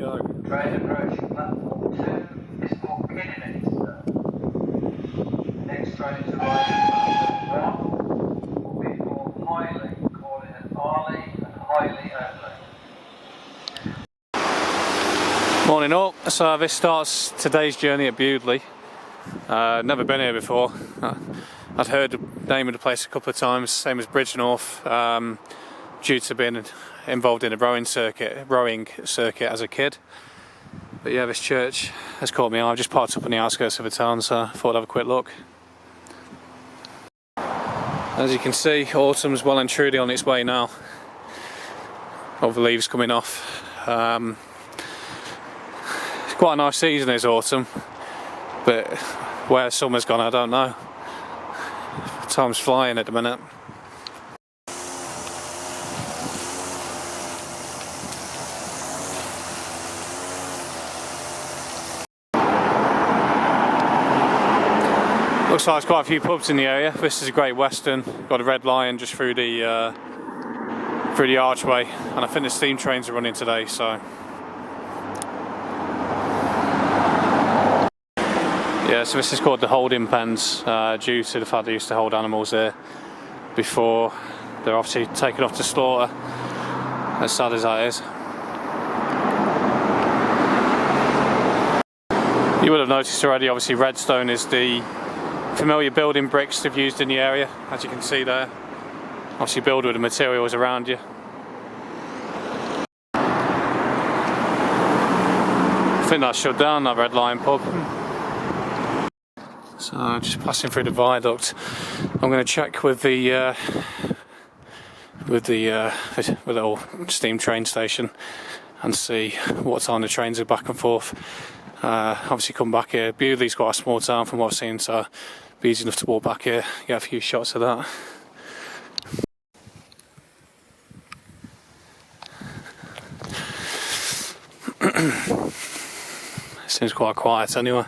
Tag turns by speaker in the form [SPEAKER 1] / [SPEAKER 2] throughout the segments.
[SPEAKER 1] go.
[SPEAKER 2] Train approaching platform 2 is for Kidderminster. Next train to arrive at platform 1 will be for Highley, calling at Arley and Highley only.
[SPEAKER 1] Morning all. So this starts today's journey at Bewdley. Never been here before. I'd heard the name of the place a couple of times, same as Bridgenorth, due to being involved in a rowing circuit as a kid. But yeah, this church has caught me eye. I've just parked up on the outskirts of the town, so I thought I'd have a quick look. As you can see, autumn's well and truly on its way now. All the leaves coming off. It's quite a nice season this autumn, but where summer's gone I don't know. Time's flying at the minute. Looks like there's quite a few pubs in the area. This is a Great Western. Got a Red Lion just through the archway, and I think the steam trains are running today. So yeah, so this is called the holding pens, due to the fact they used to hold animals here before they're obviously taken off to slaughter, as sad as that is. You would have noticed already, obviously redstone is the familiar building bricks they've used in the area, as you can see there. Obviously build with the materials around you. I think that's shut down, that Red Lion pub. So just passing through the viaduct, I'm going to check with the little steam train station and see what time the trains are back and forth. Obviously come back here. Bewdley's quite a small town from what I've seen, so it'll be easy enough to walk back here, get a few shots of that. Seems quite quiet anyway.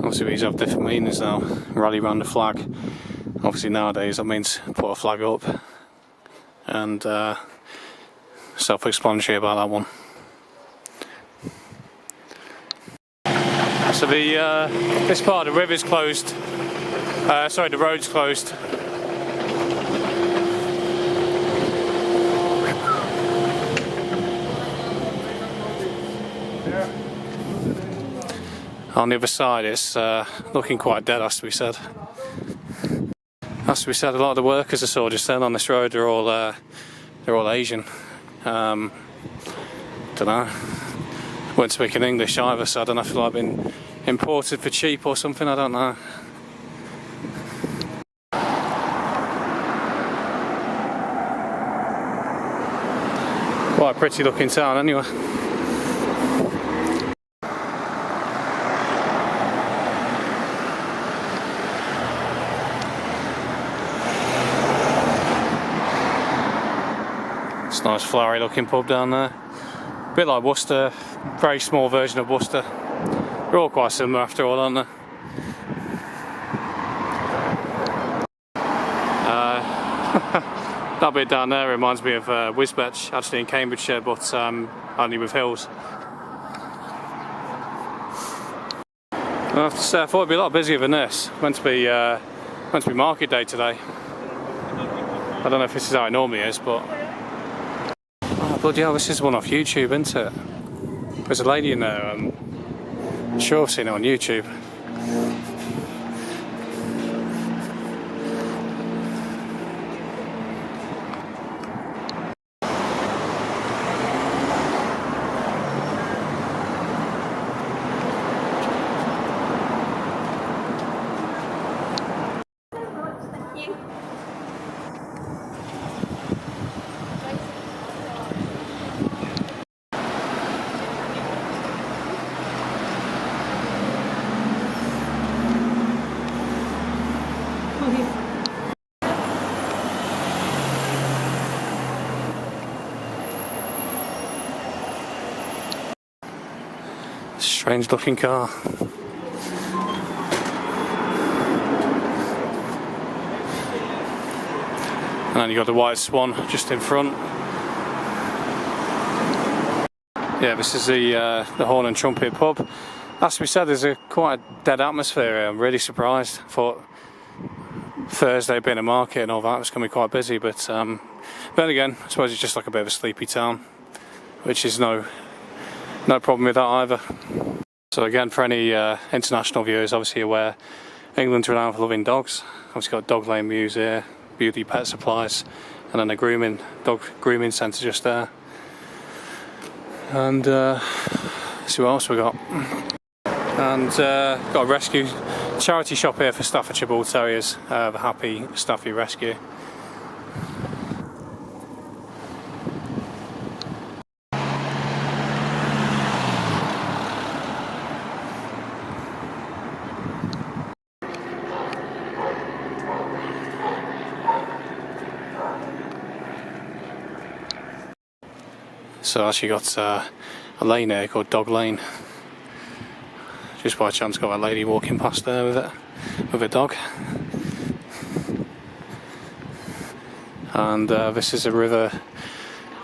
[SPEAKER 1] Obviously these have different meanings now. Rally round the flag. Obviously nowadays that means put a flag up, and self-explanatory about that one. So this part of the river's closed. Sorry, the road's closed. On the other side, it's looking quite dead, has to be said. Has to be said, a lot of the workers I saw just then on this road are all Asian. Don't know. Weren't speaking English either, so I don't know if they've been imported for cheap or something. I don't know. Quite a pretty looking town, anyway. It's a nice flowery looking pub down there. A bit like Worcester, very small version of Worcester. They're all quite similar after all, aren't they? That bit down there reminds me of Wisbech, actually in Cambridgeshire, but only with hills. I have to say, I thought it'd be a lot busier than this. Meant to be market day today. I don't know if this is how it normally is, but bloody hell, this is one off YouTube, isn't it? There's a lady in there, I'm sure I've seen it on YouTube. Strange looking car. And then you've got the White Swan just in front. Yeah, this is the Horn and Trumpet pub. Has to be said, there's quite a dead atmosphere here. I'm really surprised. Thought Thursday being a market and all that was going to be quite busy, but then again, I suppose it's just like a bit of a sleepy town, which is no problem with that either. So again, for any international viewers, obviously aware, England's renowned for loving dogs. Obviously got Dog Lane Mews here, Bewdley Pet Supplies, and then a dog grooming centre just there. And see what else we got. And got a rescue charity shop here for Staffordshire Bull Terriers, the Happy Staffy Rescue. So I actually got a lane here called Dog Lane. Just by chance got a lady walking past there with a dog. And this is a river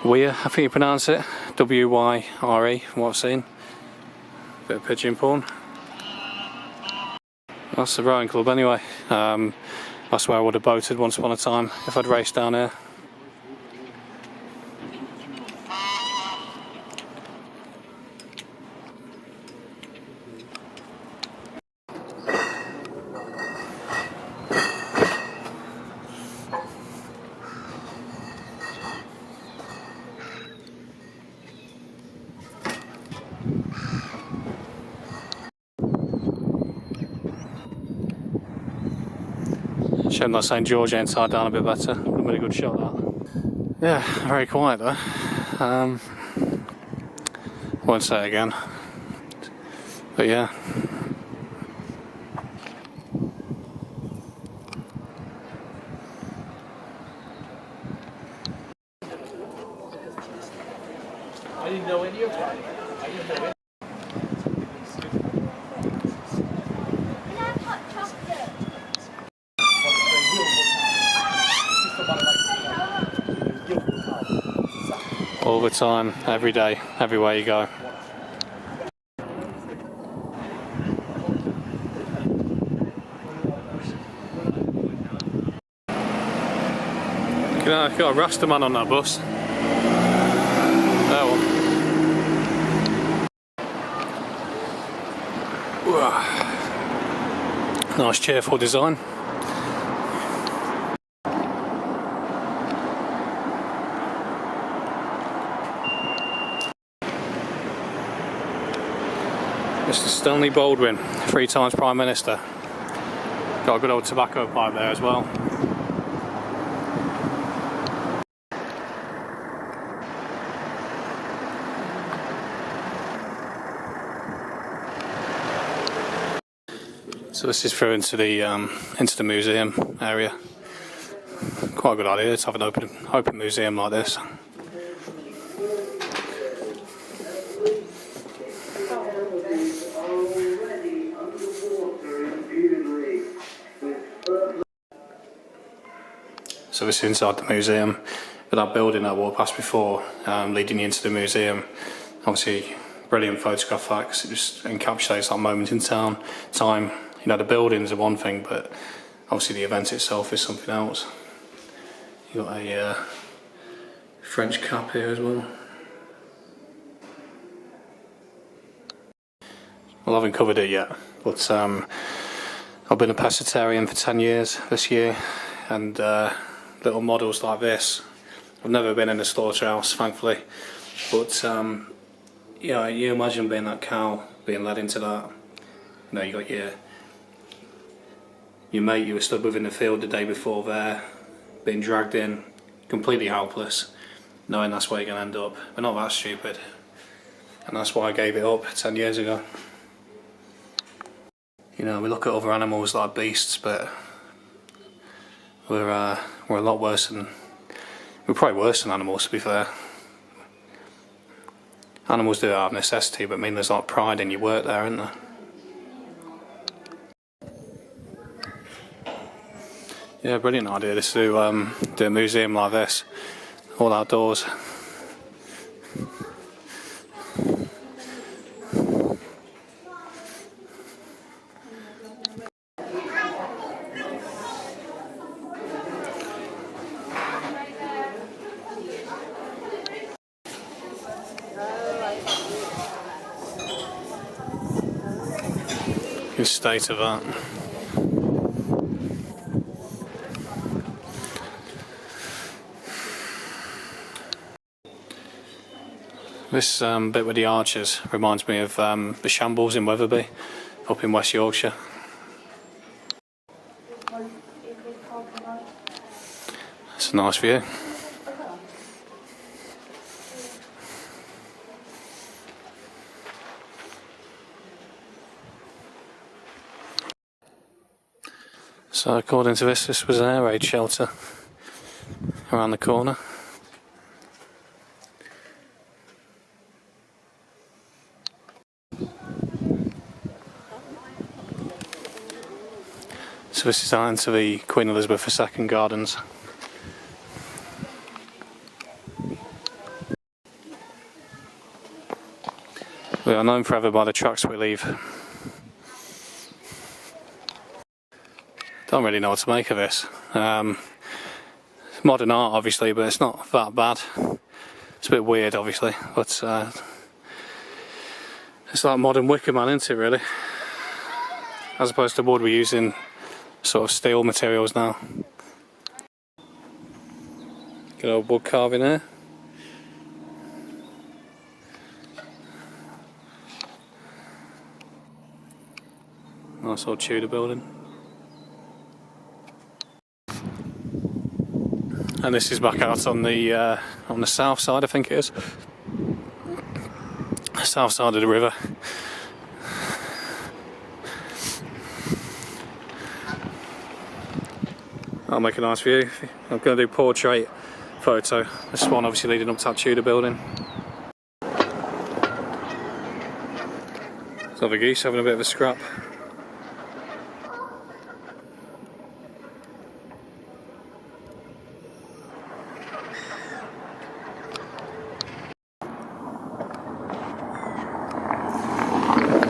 [SPEAKER 1] Weir, I think you pronounce it. W-Y-R-E from what I've seen. Bit of pigeon porn. That's the rowing club anyway. That's where I would have boated once upon a time if I'd raced down here. Shame that St George ain't tied down a bit better. Would have been a good shot that. Yeah, very quiet though. Won't say it again. But yeah.
[SPEAKER 3] I didn't know any of that. I didn't know any.
[SPEAKER 1] All the time, every day, everywhere you go. Got a Rasta man on that bus. There one. Nice cheerful design. Mr. Stanley Baldwin, 3 times Prime Minister. Got a good old tobacco pipe there as well. So this is through into the museum area. Quite a good idea to have an open museum like this. So this is inside the museum, but that building I walked past before, leading you into the museum, obviously brilliant photograph that because it just encapsulates that moment in time. You know, the buildings are one thing, but obviously the event itself is something else. You got a French cap here as well. Well, I haven't covered it yet, but I've been a pescatarian for 10 years this year, and little models like this. I've never been in a slaughterhouse, thankfully, but you know, you imagine being that cow, being led into that. You know, you got your mate you were stood with in the field the day before there, being dragged in, completely helpless, knowing that's where you're going to end up. But not that stupid, and that's why I gave it up 10 years ago. You know, we look at other animals like beasts, but we're a lot worse than, we're probably worse than animals, to be fair. Animals do it out of necessity, but I mean there's like pride in your work there, isn't there? Yeah, brilliant idea this to do a museum like this, all outdoors. Good state of that. This bit with the arches reminds me of the Shambles in Wetherby, up in West Yorkshire. It's a nice view. So according to this was an air raid shelter around the corner. So this is out into the Queen Elizabeth II Gardens. We are known forever by the tracks we leave. Don't really know what to make of this. Modern art obviously, but it's not that bad. It's a bit weird obviously, but it's like modern Wicker Man, isn't it really? As opposed to wood, we're using sort of steel materials now. Good old wood carving there. Nice old Tudor building. And this is back out on the south side, I think it is. South side of the river. I'll make a nice view. I'm going to do portrait photo. This one obviously leading up to that Tudor building. There's other geese having a bit of a scrap.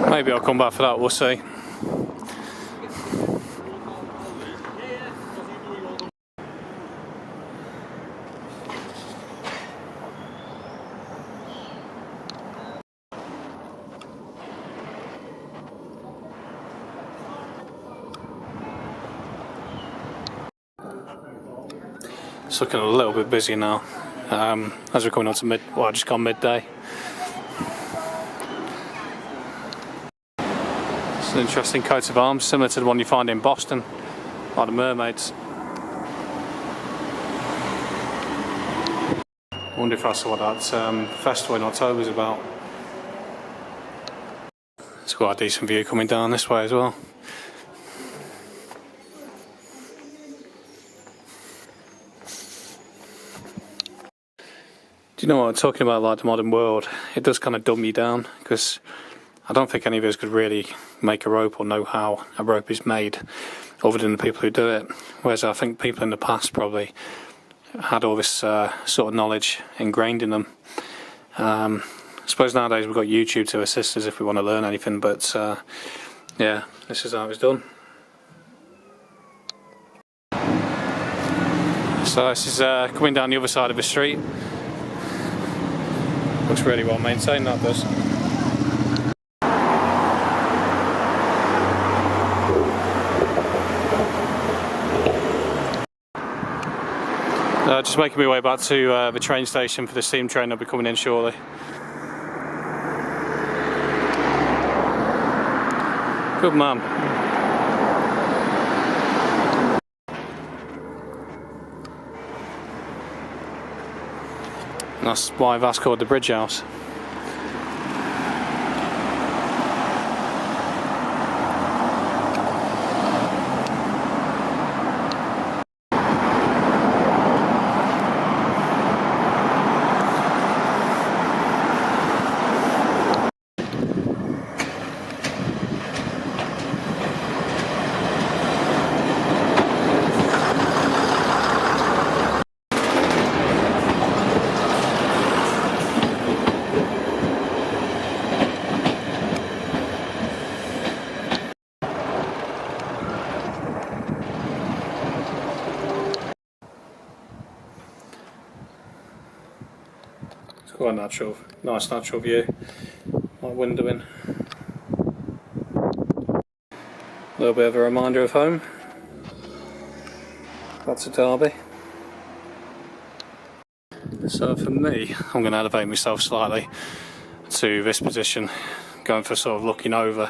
[SPEAKER 1] Maybe I'll come back for that, we'll see. It's looking a little bit busy now, as we're coming on to just gone midday. It's an interesting coat of arms, similar to the one you find in Boston, like the mermaids. I wonder if that's what that festival in October is about. It's quite a decent view coming down this way as well. Do you know what I'm talking about, like the modern world? It does kind of dumb you down, because I don't think any of us could really make a rope or know how a rope is made, other than the people who do it. Whereas I think people in the past probably had all this sort of knowledge ingrained in them. I suppose nowadays we've got YouTube to assist us if we want to learn anything, but yeah, this is how it was done. So this is coming down the other side of the street. Looks really well maintained, that does. Just making my way back to the train station for the steam train that'll be coming in shortly. Good man. That's why that's called the Bridge House. quite natural, nice natural view. My window in. A little bit of a reminder of home. That's a Derby. So for me, I'm going to elevate myself slightly to this position, going for sort of looking over.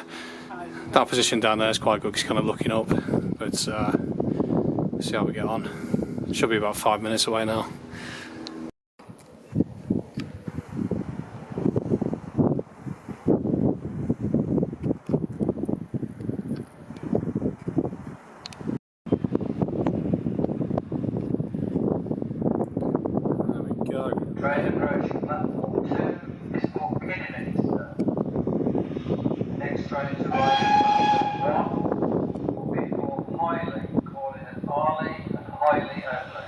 [SPEAKER 1] That position down there is quite good because kind of looking up, but see how we get on. Should be about 5 minutes away now.
[SPEAKER 2] Train approaching platform 2 is for Kidderminster. Next train to arrive at platform 1 will be for Highley, calling at Arley and Highley only.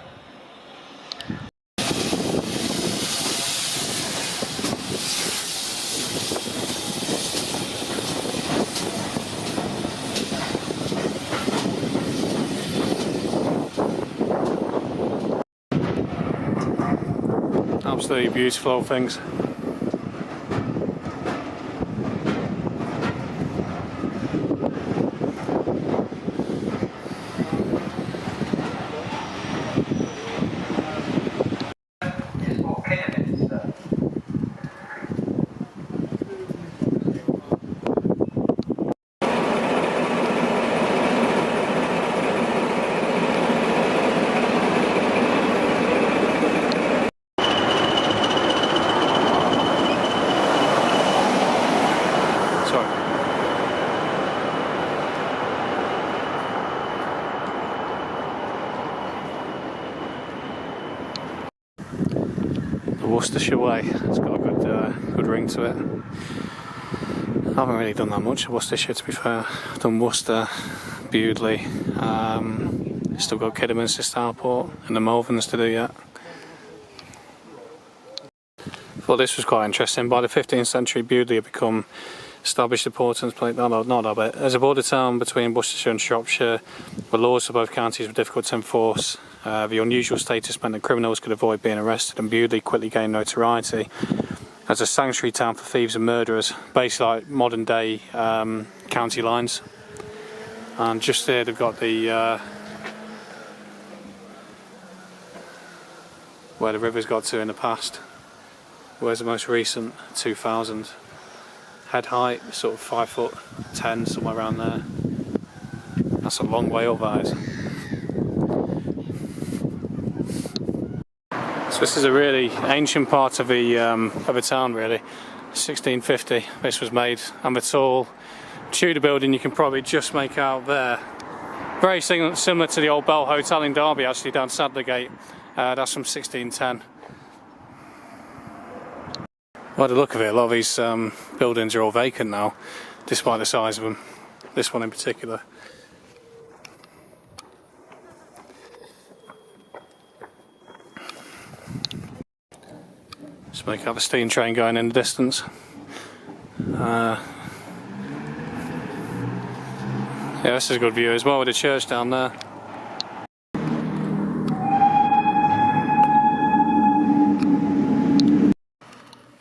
[SPEAKER 1] Absolutely beautiful old things.
[SPEAKER 2] Is for Kidderminster.
[SPEAKER 1] Worcestershire way. It's got a good ring to it. I haven't really done that much of Worcestershire, to be fair. I've done Worcester, Bewdley, still got Kidderminster Starport and the Malverns to do yet. Thought this was quite interesting. By the 15th century, Bewdley had become established importance as a border town between Worcestershire and Shropshire, where laws for both counties were difficult to enforce. The unusual status meant that criminals could avoid being arrested, and Bewdley quickly gained notoriety as a sanctuary town for thieves and murderers, basically like modern day county lines. And just there they've got the where the river's got to in the past. Where's the most recent? 2000. Head height, sort of 5'10", somewhere around there. That's a long way up, that is. So this is a really ancient part of the town, really. 1650 this was made, and the tall Tudor building you can probably just make out there. Very similar to the old Bell Hotel in Derby, actually, down Sadlergate. That's from 1610. By the look of it, a lot of these buildings are all vacant now, despite the size of them. This one in particular. Just make out the steam train going in the distance. Yeah, this is a good view as well, with the church down there.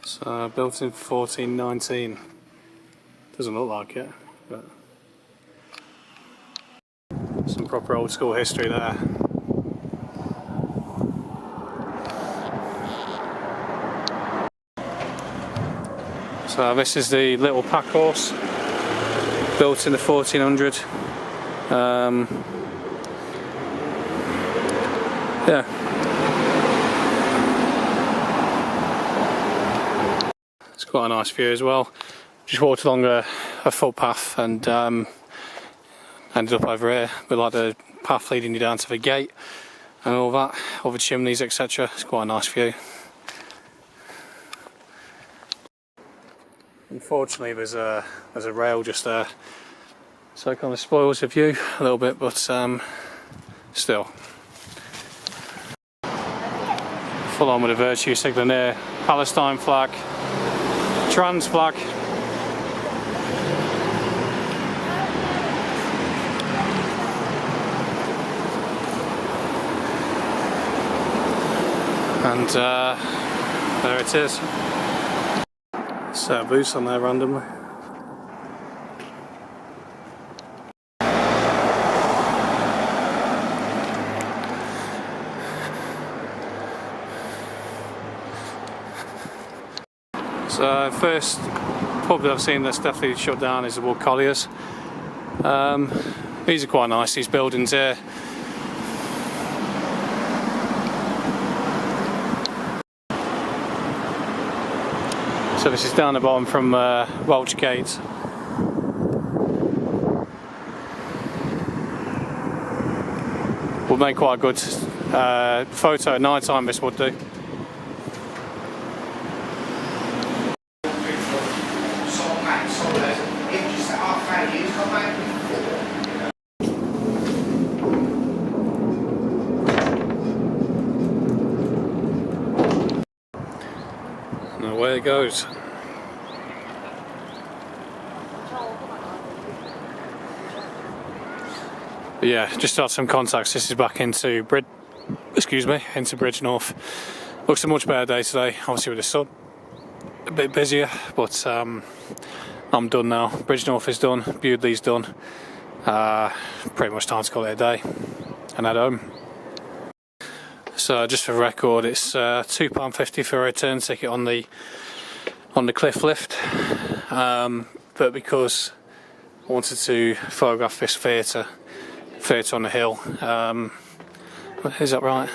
[SPEAKER 1] So, built in 1419. Doesn't look like it, but some proper old school history there. So this is the little pack horse, built in the 1400. Yeah. It's quite a nice view as well. Just walked along a footpath and ended up over here with like the path leading you down to the gate and all that, all the chimneys, etc. It's quite a nice view. Unfortunately there's a rail just there, so it kind of spoils the view a little bit, but still. Full on with a virtue signal there, Palestine flag, trans flag. And There it is. Set of boots on there randomly. So first pub that I've seen that's definitely shut down is the Wood Colliers. These are quite nice, these buildings here. So this is down the bottom from Welch Gate. Would make quite a good photo at night time, this would do. And away it goes. But yeah, just to add some context, this is back into into Bridgnorth. Looks a much better day today, obviously with the sun. A bit busier, but I'm done now. Bridgnorth is done, Bewdley's done. Pretty much time to call it a day and head home. So just for record, it's £2.50 for a return ticket on the cliff lift. But because I wanted to photograph this theatre on the hill, is that right?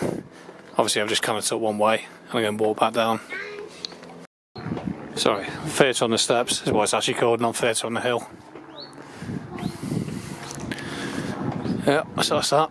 [SPEAKER 1] Obviously I've just kind of took one way and I'm going to walk back down. Sorry, theatre on the steps is what it's actually called, not theatre on the hill. Yeah, so that's that.